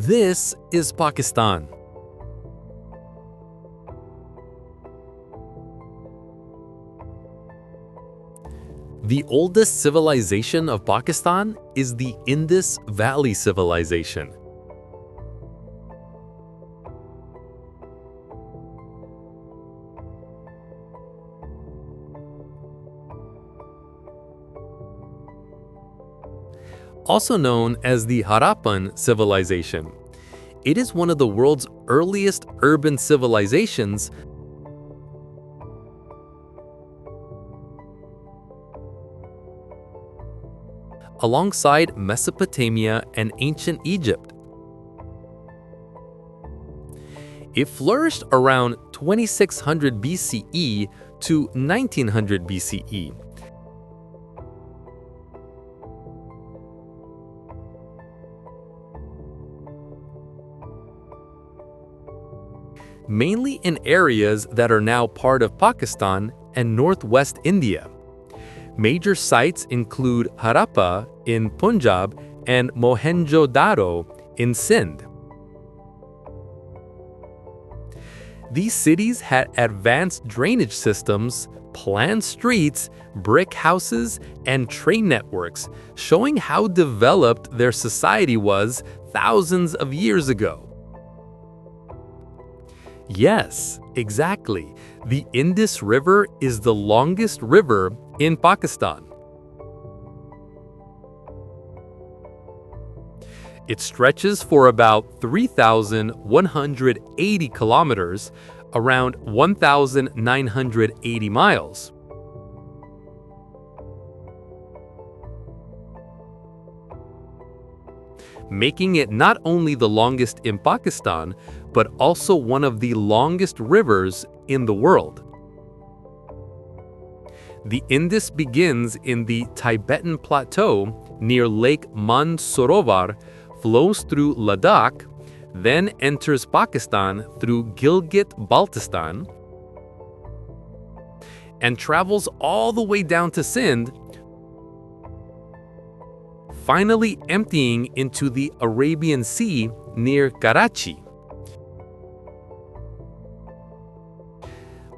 This is Pakistan. The oldest civilization of Pakistan is the Indus Valley Civilization. Also known as the Harappan civilization. It is one of the world's earliest urban civilizations, alongside Mesopotamia and ancient Egypt. It flourished around 2600 BCE to 1900 BCE. Mainly in areas that are now part of Pakistan and northwest India. Major sites include Harappa in Punjab and Mohenjo-daro in Sindh. These cities had advanced drainage systems, planned streets, brick houses, and train networks, showing how developed their society was thousands of years ago. Yes, exactly. The Indus River is the longest river in Pakistan. It stretches for about 3,180 kilometers, around 1,980 miles. Making it not only the longest in Pakistan, but also one of the longest rivers in the world. The Indus begins in the Tibetan Plateau near Lake Mansarovar, flows through Ladakh, then enters Pakistan through Gilgit, Baltistan, and travels all the way down to Sindh, finally emptying into the Arabian Sea near Karachi.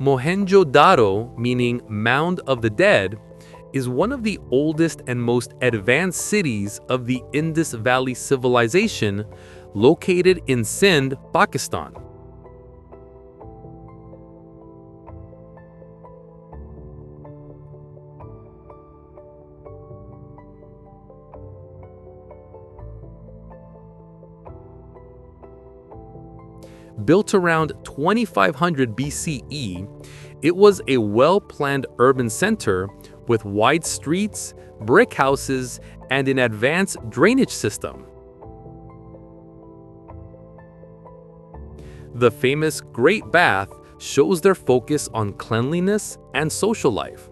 Mohenjo-daro, meaning Mound of the Dead, is one of the oldest and most advanced cities of the Indus Valley Civilization, located in Sindh, Pakistan. Built around 2500 BCE, it was a well-planned urban center with wide streets, brick houses, and an advanced drainage system. The famous Great Bath shows their focus on cleanliness and social life.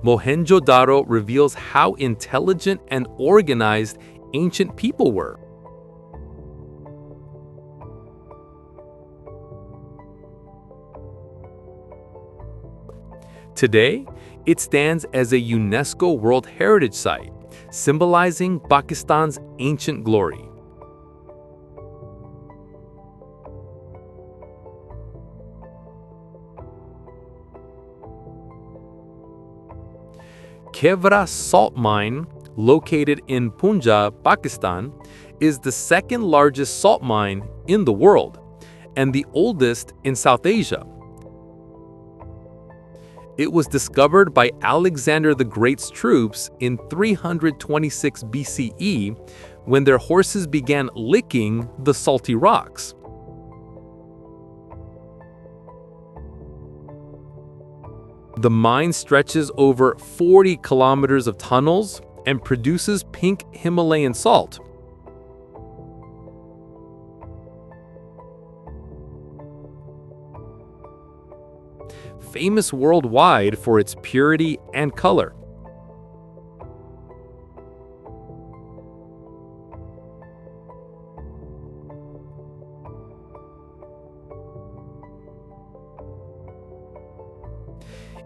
Mohenjo-daro reveals how intelligent and organized ancient people were. Today, it stands as a UNESCO World Heritage Site, symbolizing Pakistan's ancient glory. Khevra Salt Mine, located in Punjab, Pakistan, is the second largest salt mine in the world and the oldest in South Asia. It was discovered by Alexander the Great's troops in 326 BCE when their horses began licking the salty rocks. The mine stretches over 40 kilometers of tunnels and produces pink Himalayan salt. Famous worldwide for its purity and color.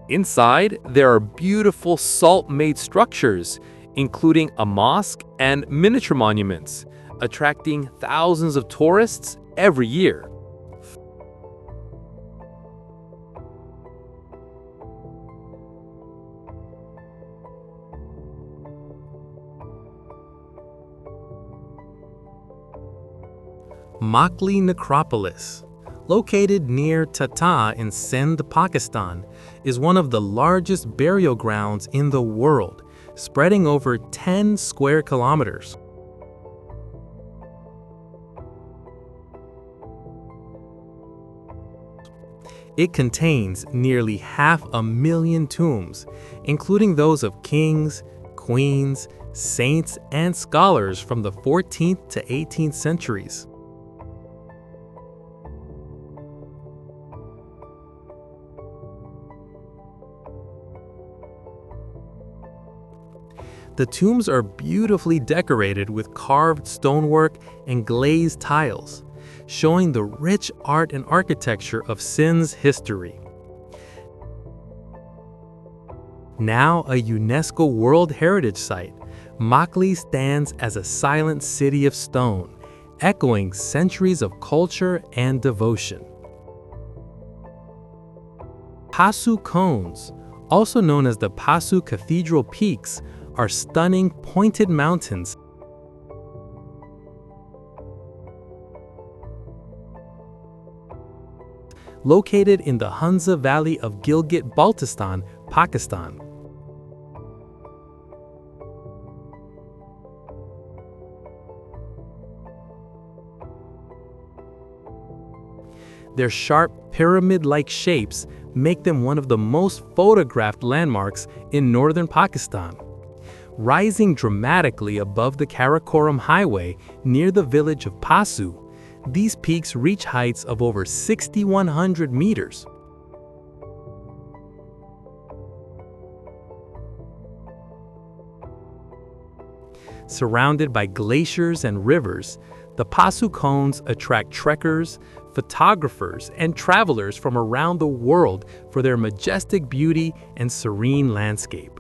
Inside, there are beautiful salt-made structures, including a mosque and miniature monuments, attracting thousands of tourists every year. Makli Necropolis, located near Tata in Sindh, Pakistan, is one of the largest burial grounds in the world, spreading over 10 square kilometers. It contains nearly 500,000 tombs, including those of kings, queens, saints, and scholars from the 14th to 18th centuries. The tombs are beautifully decorated with carved stonework and glazed tiles, showing the rich art and architecture of Sindh's history. Now a UNESCO World Heritage Site, Makli stands as a silent city of stone, echoing centuries of culture and devotion. Pasu Cones, also known as the Pasu Cathedral Peaks, are stunning pointed mountains located in the Hunza Valley of Gilgit, Baltistan, Pakistan. Their sharp pyramid-like shapes make them one of the most photographed landmarks in northern Pakistan. Rising dramatically above the Karakoram Highway near the village of Pasu, these peaks reach heights of over 6,100 meters. Surrounded by glaciers and rivers, the Pasu Cones attract trekkers, photographers, and travelers from around the world for their majestic beauty and serene landscape.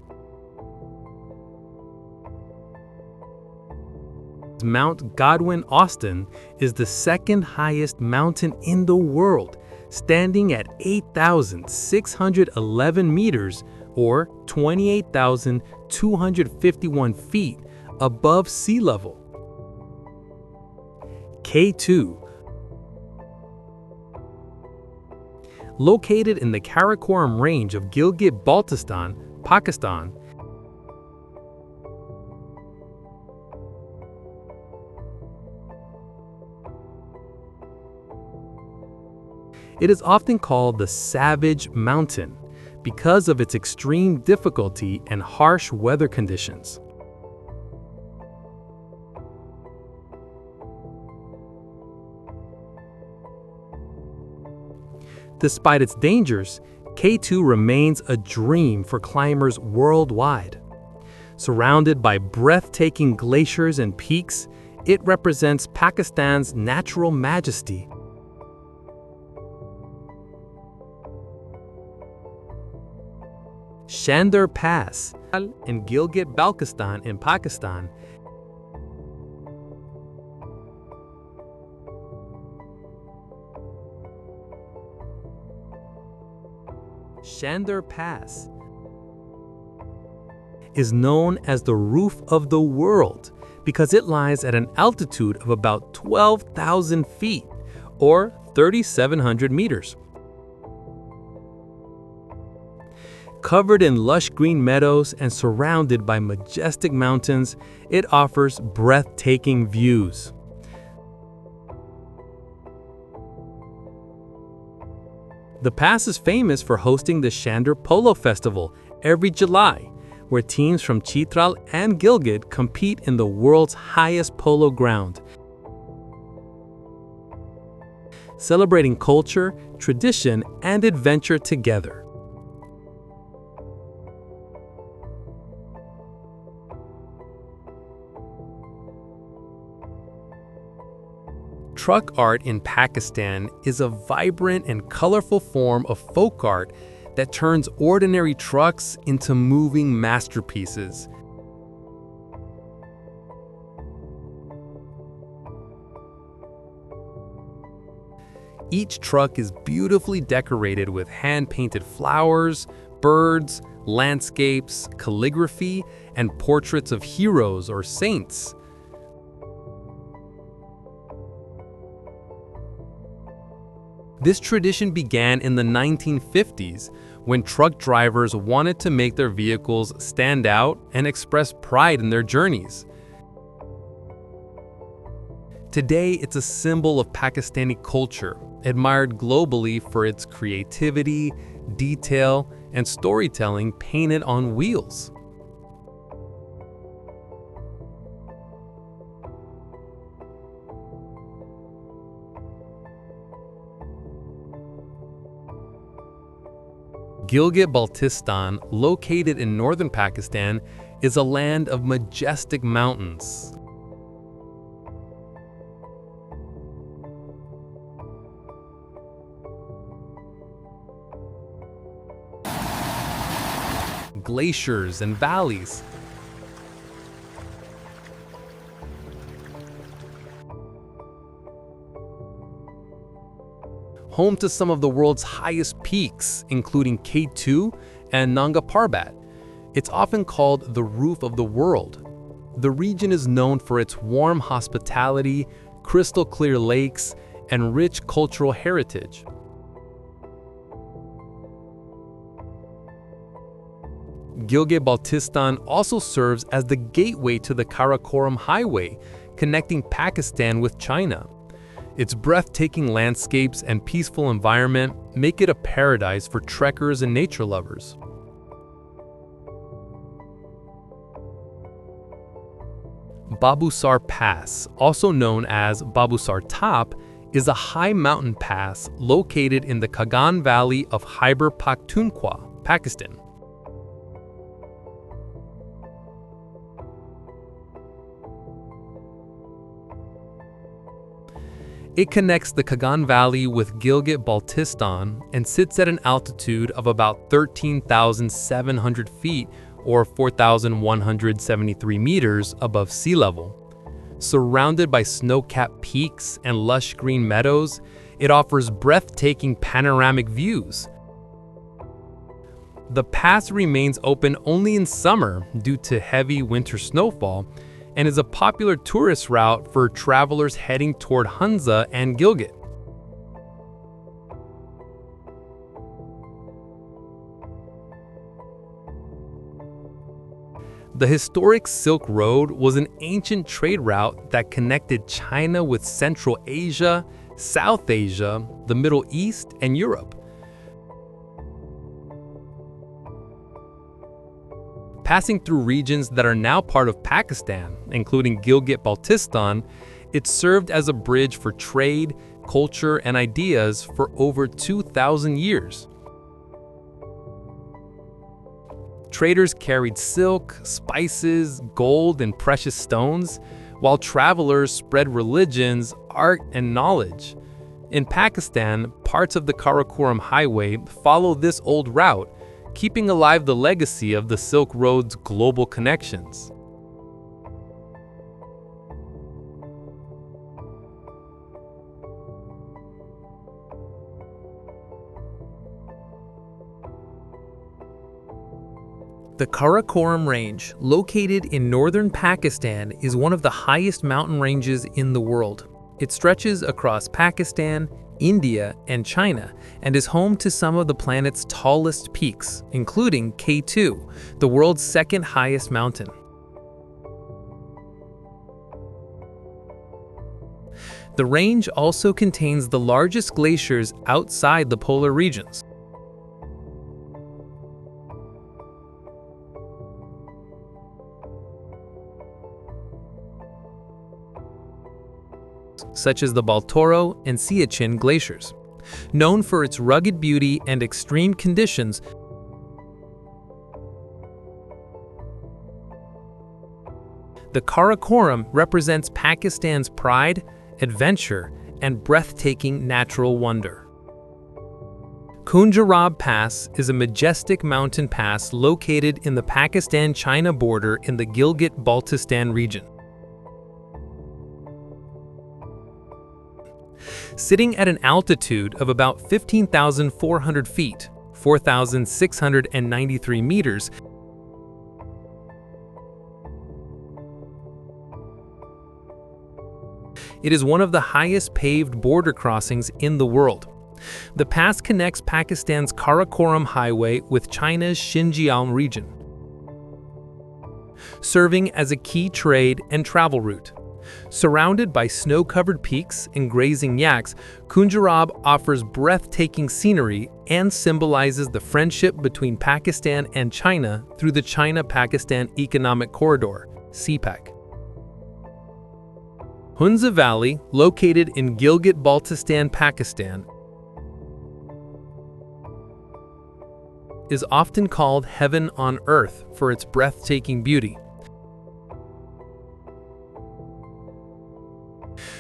Mount Godwin Austen is the second highest mountain in the world, standing at 8,611 meters or 28,251 feet above sea level. K2, located in the Karakoram range of Gilgit, Baltistan, Pakistan, it is often called the Savage Mountain because of its extreme difficulty and harsh weather conditions. Despite its dangers, K2 remains a dream for climbers worldwide. Surrounded by breathtaking glaciers and peaks, it represents Pakistan's natural majesty. Shandar Pass in Gilgit, Baltistan in Pakistan Shandar Pass is known as the roof of the world because it lies at an altitude of about 12,000 feet or 3,700 meters. Covered in lush green meadows and surrounded by majestic mountains, it offers breathtaking views. The pass is famous for hosting the Shandar Polo Festival every July, where teams from Chitral and Gilgit compete in the world's highest polo ground, celebrating culture, tradition, and adventure together. Truck art in Pakistan is a vibrant and colorful form of folk art that turns ordinary trucks into moving masterpieces. Each truck is beautifully decorated with hand-painted flowers, birds, landscapes, calligraphy, and portraits of heroes or saints. This tradition began in the 1950s when truck drivers wanted to make their vehicles stand out and express pride in their journeys. Today, it's a symbol of Pakistani culture, admired globally for its creativity, detail, and storytelling painted on wheels. Gilgit-Baltistan, located in northern Pakistan, is a land of majestic mountains. Glaciers and valleys. Home to some of the world's highest peaks, including K2 and Nanga Parbat. It's often called the roof of the world. The region is known for its warm hospitality, crystal-clear lakes, and rich cultural heritage. Gilgit-Baltistan also serves as the gateway to the Karakoram Highway, connecting Pakistan with China. Its breathtaking landscapes and peaceful environment make it a paradise for trekkers and nature lovers. Babusar Pass, also known as Babusar Top, is a high mountain pass located in the Kagan Valley of Khyber Pakhtunkhwa, Pakistan. It connects the Kagan Valley with Gilgit-Baltistan and sits at an altitude of about 13,700 feet or 4,173 meters above sea level. Surrounded by snow-capped peaks and lush green meadows, it offers breathtaking panoramic views. The pass remains open only in summer due to heavy winter snowfall, and is a popular tourist route for travelers heading toward Hunza and Gilgit. The historic Silk Road was an ancient trade route that connected China with Central Asia, South Asia, the Middle East, and Europe. Passing through regions that are now part of Pakistan, including Gilgit-Baltistan, it served as a bridge for trade, culture, and ideas for over 2,000 years. Traders carried silk, spices, gold, and precious stones, while travelers spread religions, art, and knowledge. In Pakistan, parts of the Karakoram Highway follow this old route, keeping alive the legacy of the Silk Road's global connections. The Karakoram Range, located in northern Pakistan, is one of the highest mountain ranges in the world. It stretches across Pakistan, India, and China, and is home to some of the planet's tallest peaks, including K2, the world's second highest mountain. The range also contains the largest glaciers outside the polar regions. Such as the Baltoro and Siachen glaciers. Known for its rugged beauty and extreme conditions, the Karakoram represents Pakistan's pride, adventure, and breathtaking natural wonder. Khunjerab Pass is a majestic mountain pass located in the Pakistan-China border in the Gilgit-Baltistan region. Sitting at an altitude of about 15,400 feet, 4,693 meters, it is one of the highest paved border crossings in the world. The pass connects Pakistan's Karakoram Highway with China's Xinjiang region, serving as a key trade and travel route. Surrounded by snow-covered peaks and grazing yaks, Khunjerab offers breathtaking scenery and symbolizes the friendship between Pakistan and China through the China-Pakistan Economic Corridor, CPEC. Hunza Valley, located in Gilgit, Baltistan, Pakistan, is often called heaven on earth for its breathtaking beauty.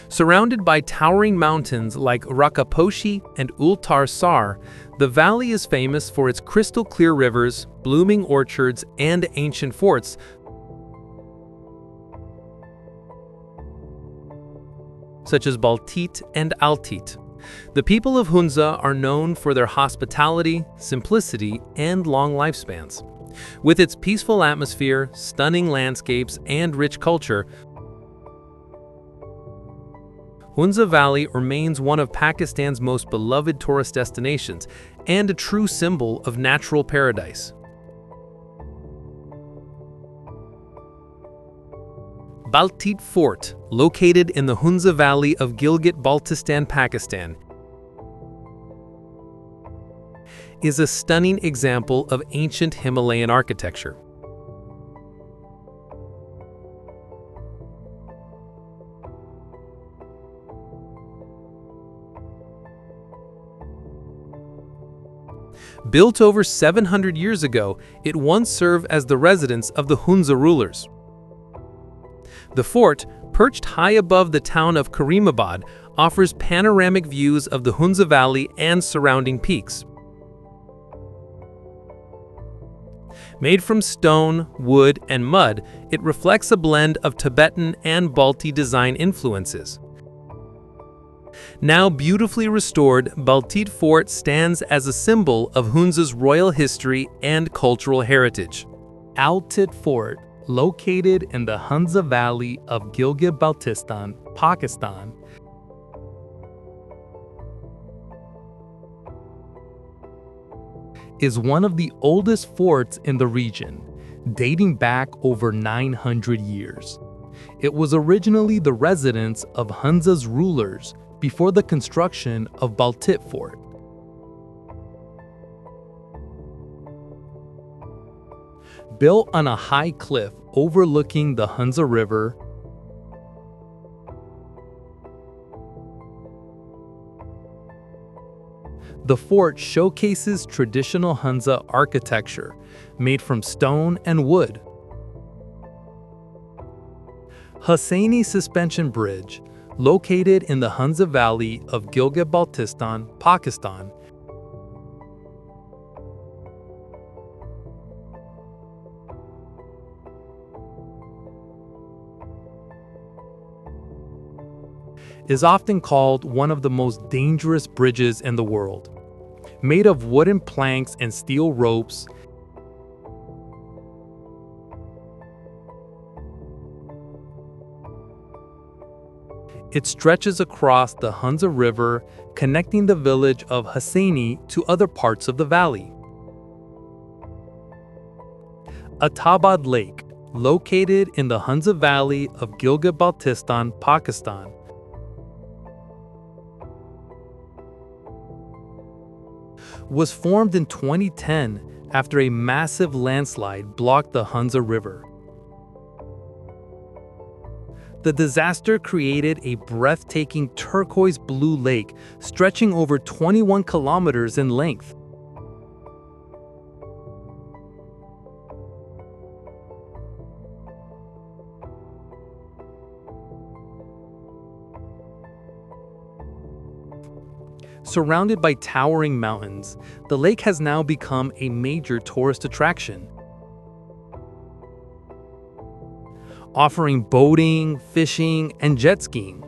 Surrounded by towering mountains like Rakaposhi and Ultar Sar, the valley is famous for its crystal-clear rivers, blooming orchards, and ancient forts, such as Baltit and Altit. The people of Hunza are known for their hospitality, simplicity, and long lifespans. With its peaceful atmosphere, stunning landscapes, and rich culture, Hunza Valley remains one of Pakistan's most beloved tourist destinations and a true symbol of natural paradise. Baltit Fort, located in the Hunza Valley of Gilgit, Baltistan, Pakistan, is a stunning example of ancient Himalayan architecture. Built over 700 years ago, it once served as the residence of the Hunza rulers. The fort, perched high above the town of Karimabad, offers panoramic views of the Hunza Valley and surrounding peaks. Made from stone, wood, and mud, it reflects a blend of Tibetan and Balti design influences. Now beautifully restored, Baltit Fort stands as a symbol of Hunza's royal history and cultural heritage. Baltit Fort, located in the Hunza Valley of Gilgit-Baltistan, Pakistan, is one of the oldest forts in the region, dating back over 900 years. It was originally the residence of Hunza's rulers before the construction of Baltit Fort. Built on a high cliff overlooking the Hunza River, the fort showcases traditional Hunza architecture made from stone and wood. Hussaini Suspension Bridge, located in the Hunza Valley of Gilgit-Baltistan, Pakistan, is often called one of the most dangerous bridges in the world. Made of wooden planks and steel ropes, it stretches across the Hunza River, connecting the village of Hussaini to other parts of the valley. Attabad Lake, located in the Hunza Valley of Gilgit-Baltistan, Pakistan, was formed in 2010 after a massive landslide blocked the Hunza River. The disaster created a breathtaking turquoise blue lake stretching over 21 kilometers in length. Surrounded by towering mountains, the lake has now become a major tourist attraction, offering boating, fishing, and jet skiing.